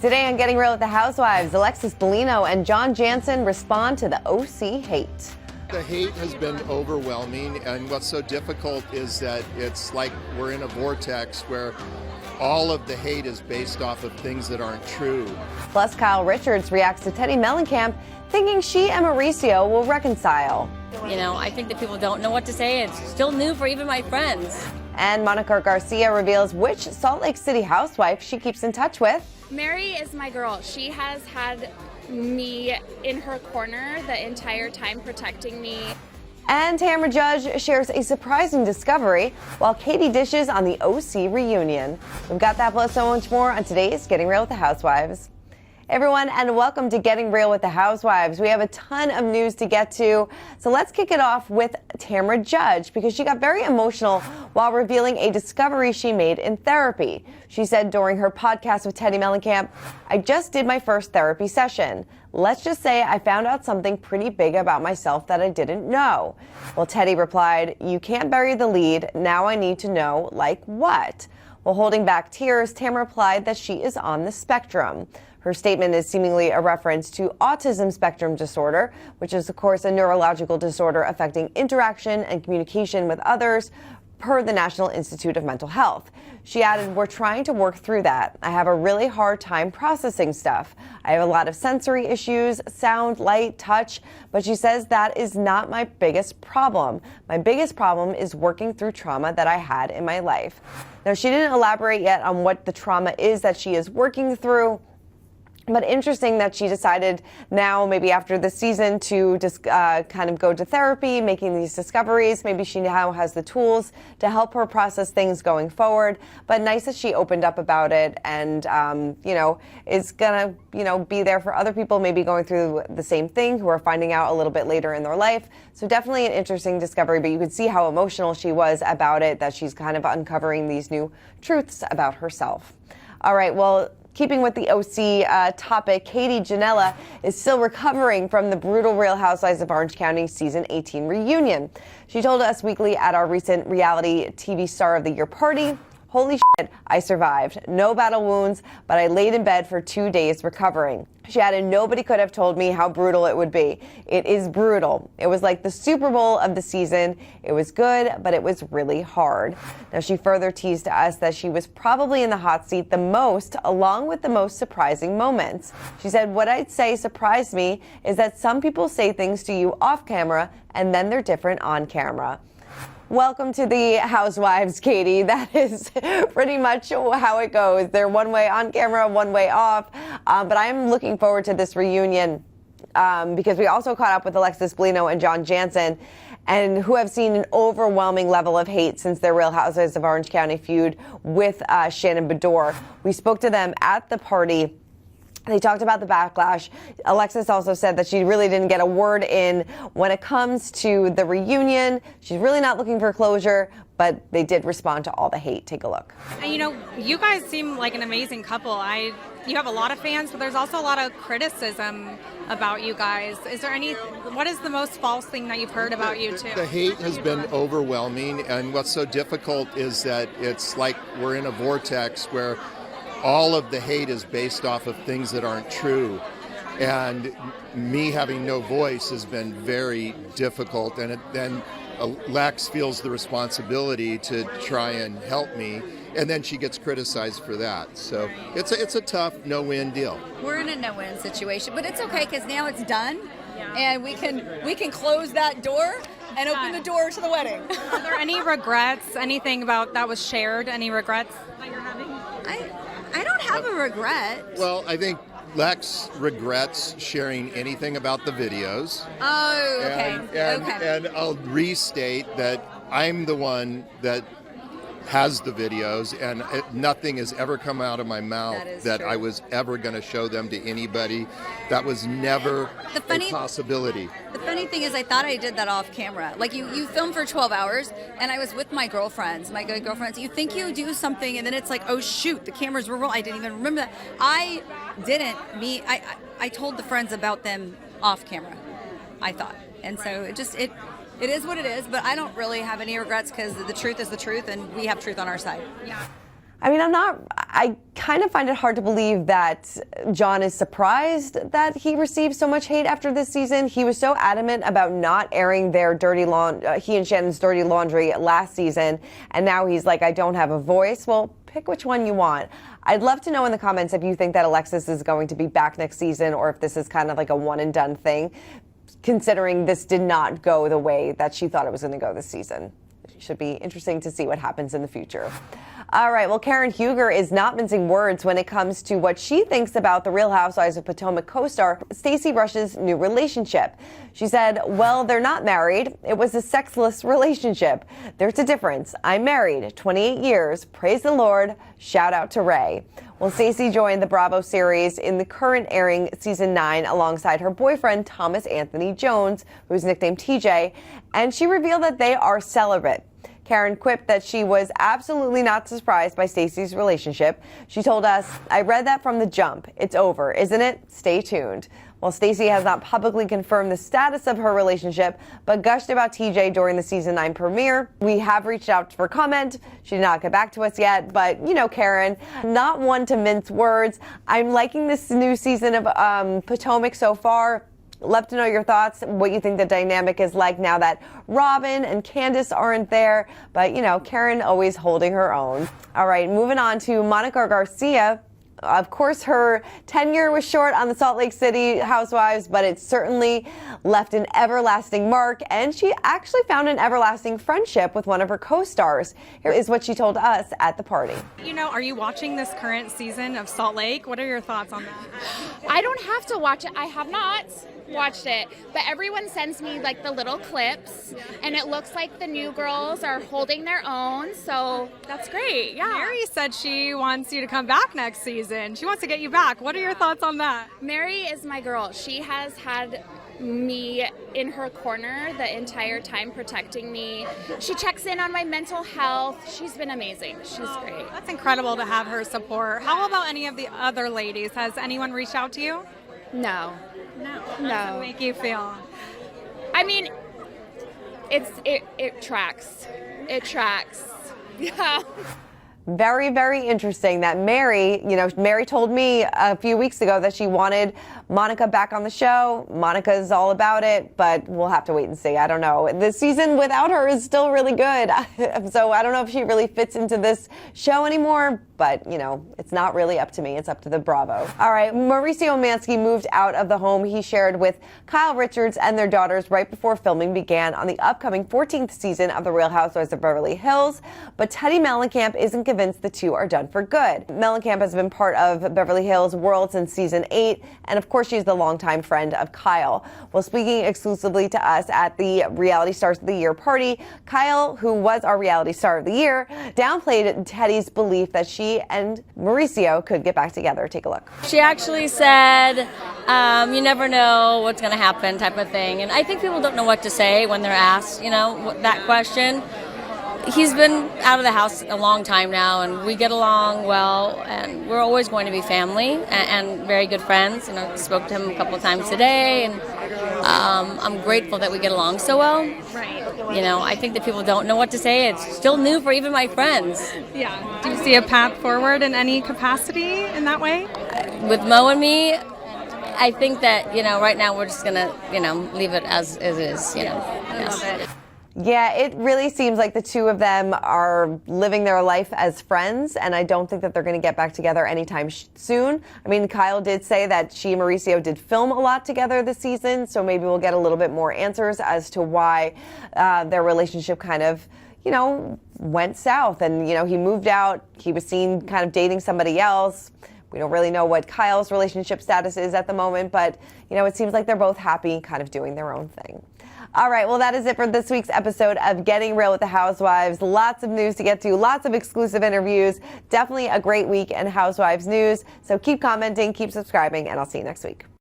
Today on Getting Real with the Housewives, Alexis, Bellino, and John Jansen respond to the OC hate. The hate has been overwhelming, and what's so difficult is that it's like we're in a vortex where all of the hate is based off of things that aren't true. Plus, Kyle Richards reacts to Teddi Mellencamp, thinking she and Mauricio will reconcile. You know, I think that people don't know what to say. It's still new for even my friends. And Monica Garcia reveals which Salt Lake City housewife she keeps in touch with. Mary is my girl. She has had me in her corner the entire time, protecting me. And Tamra Judge shares a surprising discovery while Katie dishes on the OC reunion. We've got that plus so much more on today's Getting Real with the Housewives. Everyone, and welcome to Getting Real with the Housewives. We have a ton of news to get to, so let's kick it off with Tamra Judge, because she got very emotional while revealing a discovery she made in therapy. She said during her podcast with Teddi Mellencamp, "I just did my first therapy session. Let's just say I found out something pretty big about myself that I didn't know." Well, Teddi replied, "You can't bury the lead. Now I need to know, like what?" While holding back tears, Tamra replied that she is on the spectrum. Her statement is seemingly a reference to autism spectrum disorder, which is, of course, a neurological disorder affecting interaction and communication with others, per the National Institute of Mental Health. She added, "We're trying to work through that. I have a really hard time processing stuff. I have a lot of sensory issues, sound, light, touch," but she says that is not my biggest problem. "My biggest problem is working through trauma that I had in my life." Now, she didn't elaborate yet on what the trauma is that she is working through. But interesting that she decided now, maybe after the season, to just kind of go to therapy, making these discoveries. Maybe she now has the tools to help her process things going forward. But nice that she opened up about it and, is going to, be there for other people maybe going through the same thing who are finding out a little bit later in their life. So definitely an interesting discovery, but you could see how emotional she was about it, that she's kind of uncovering these new truths about herself. All right, well, keeping with the OC topic, Katie Janela is still recovering from the brutal Real Housewives of Orange County Season 18 reunion. She told Us Weekly at our recent reality TV Star of the Year party, "Holy shit, I survived. No battle wounds, but I laid in bed for 2 days recovering." She added, "Nobody could have told me how brutal it would be. It is brutal. It was like the Super Bowl of the season. It was good, but it was really hard." Now, she further teased to us that she was probably in the hot seat the most, along with the most surprising moments. She said, "What I'd say surprised me is that some people say things to you off camera, and then they're different on camera." Welcome to the Housewives, Katie. That is pretty much how it goes. They're one way on camera, one way off. But I'm looking forward to this reunion because we also caught up with Alexis, Bellino, and John Jansen, and who have seen an overwhelming level of hate since their Real Housewives of Orange County feud with Shannon Bedore. We spoke to them at the party. They talked about the backlash. Alexis also said that she really didn't get a word in when it comes to the reunion. She's really not looking for closure, but they did respond to all the hate. Take a look. And you guys seem like an amazing couple. You have a lot of fans, but there's also a lot of criticism about you guys. What is the most false thing that you've heard about you two? The hate has been overwhelming, and what's so difficult is that it's like we're in a vortex where all of the hate is based off of things that aren't true. And me having no voice has been very difficult. And then Lex feels the responsibility to try and help me. And then she gets criticized for that. So it's a tough no-win deal. We're in a no-win situation, but it's okay because now it's done. And we can close that door and open the door to the wedding. Are there any regrets, anything about that was shared, any regrets that you're having? I don't have a regret. Well, I think Lex regrets sharing anything about the videos. Oh, okay. And I'll restate that I'm the one that has the videos, and nothing has ever come out of my mouth that I was ever going to show them to anybody. That was never a possibility. The funny thing is I thought I did that off camera. Like you filmed for 12 hours, and I was with my girlfriends, my good girlfriends. You think you do something, and then it's like, oh shoot, the cameras were rolling. I didn't even remember that. I didn't. I told the friends about them off camera, I thought. And so it is what it is, but I don't really have any regrets because the truth is the truth, and we have truth on our side. Yeah. I mean, I kind of find it hard to believe that John is surprised that he received so much hate after this season. He was so adamant about not airing their he and Shannon's dirty laundry last season, and now he's like, I don't have a voice. Well, pick which one you want. I'd love to know in the comments if you think that Alexis is going to be back next season or if this is kind of like a one and done thing, considering this did not go the way that she thought it was going to go this season. It should be interesting to see what happens in the future. All right, well, Karen Huger is not mincing words when it comes to what she thinks about the Real Housewives of Potomac co-star Stacey Rush's new relationship. She said, well, they're not married. It was a sexless relationship. There's a difference. I'm married, 28 years. Praise the Lord. Shout out to Ray. Well, Stacey joined the Bravo series in the current airing season 9 alongside her boyfriend, Thomas Anthony Jones, who's nicknamed TJ, and she revealed that they are celibate. Karen quipped that she was absolutely not surprised by Stacey's relationship. She told us, I read that from the jump. It's over, isn't it? Stay tuned. Well, Stacey has not publicly confirmed the status of her relationship, but gushed about TJ during the season 9 premiere. We have reached out for comment. She did not get back to us yet, but you know, Karen, not one to mince words. I'm liking this new season of Potomac so far. Love to know your thoughts, what you think the dynamic is like now that Robin and Candace aren't there. But, you know, Karen always holding her own. All right, moving on to Monica Garcia. Of course, her tenure was short on the Salt Lake City Housewives, but it certainly left an everlasting mark, and she actually found an everlasting friendship with one of her co-stars. Here is what she told us at the party. You know, are you watching this current season of Salt Lake? What are your thoughts on that? I don't have to watch it. I have not watched it, but everyone sends me like the little clips, and it looks like the new girls are holding their own, so that's great. Yeah. Mary said she wants you to come back next season. She wants to get you back. What are your thoughts on that? Mary is my girl. She has had me in her corner the entire time, protecting me. She checks in on my mental health. She's been amazing. She's great. That's incredible to have her support. How about any of the other ladies? Has anyone reached out to you? No. No. How No. does it make you feel? I mean, it tracks. It tracks. Yeah. Very, very interesting that Mary told me a few weeks ago that she wanted Monica back on the show. Monica's all about it, but we'll have to wait and see. I don't know. This season without her is still really good. So I don't know if she really fits into this show anymore, but, you know, it's not really up to me. It's up to the Bravo. All right. Mauricio Mansky moved out of the home he shared with Kyle Richards and their daughters right before filming began on the upcoming 14th season of The Real Housewives of Beverly Hills. But Teddy Mellencamp isn't convinced the two are done for good. Mellencamp has been part of Beverly Hills world since season 8, and of course she's the longtime friend of Kyle. Well, speaking exclusively to us at the Reality Stars of the Year party, Kyle, who was our Reality Star of the Year, downplayed Teddy's belief that she and Mauricio could get back together. Take a look. She actually said, you never know what's going to happen type of thing. And I think people don't know what to say when they're asked, you know, that question. He's been out of the house a long time now, and we get along well, and we're always going to be family and very good friends. You know, spoke to him a couple of times today, and I'm grateful that we get along so well. Right. You know, I think that people don't know what to say. It's still new for even my friends. Yeah. Do you see a path forward in any capacity in that way? With Mo and me, I think that, you know, right now we're just going to, you know, leave it as it is, you know. I love it. Yeah, it really seems like the two of them are living their life as friends, and I don't think that they're going to get back together anytime soon. I mean, Kyle did say that she and Mauricio did film a lot together this season, so maybe we'll get a little bit more answers as to why their relationship kind of, you know, went south. And, you know, he moved out. He was seen kind of dating somebody else. We don't really know what Kyle's relationship status is at the moment, but, you know, it seems like they're both happy kind of doing their own thing. All right, well, that is it for this week's episode of Getting Real with the Housewives. Lots of news to get to, lots of exclusive interviews. Definitely a great week in Housewives news. So keep commenting, keep subscribing, and I'll see you next week.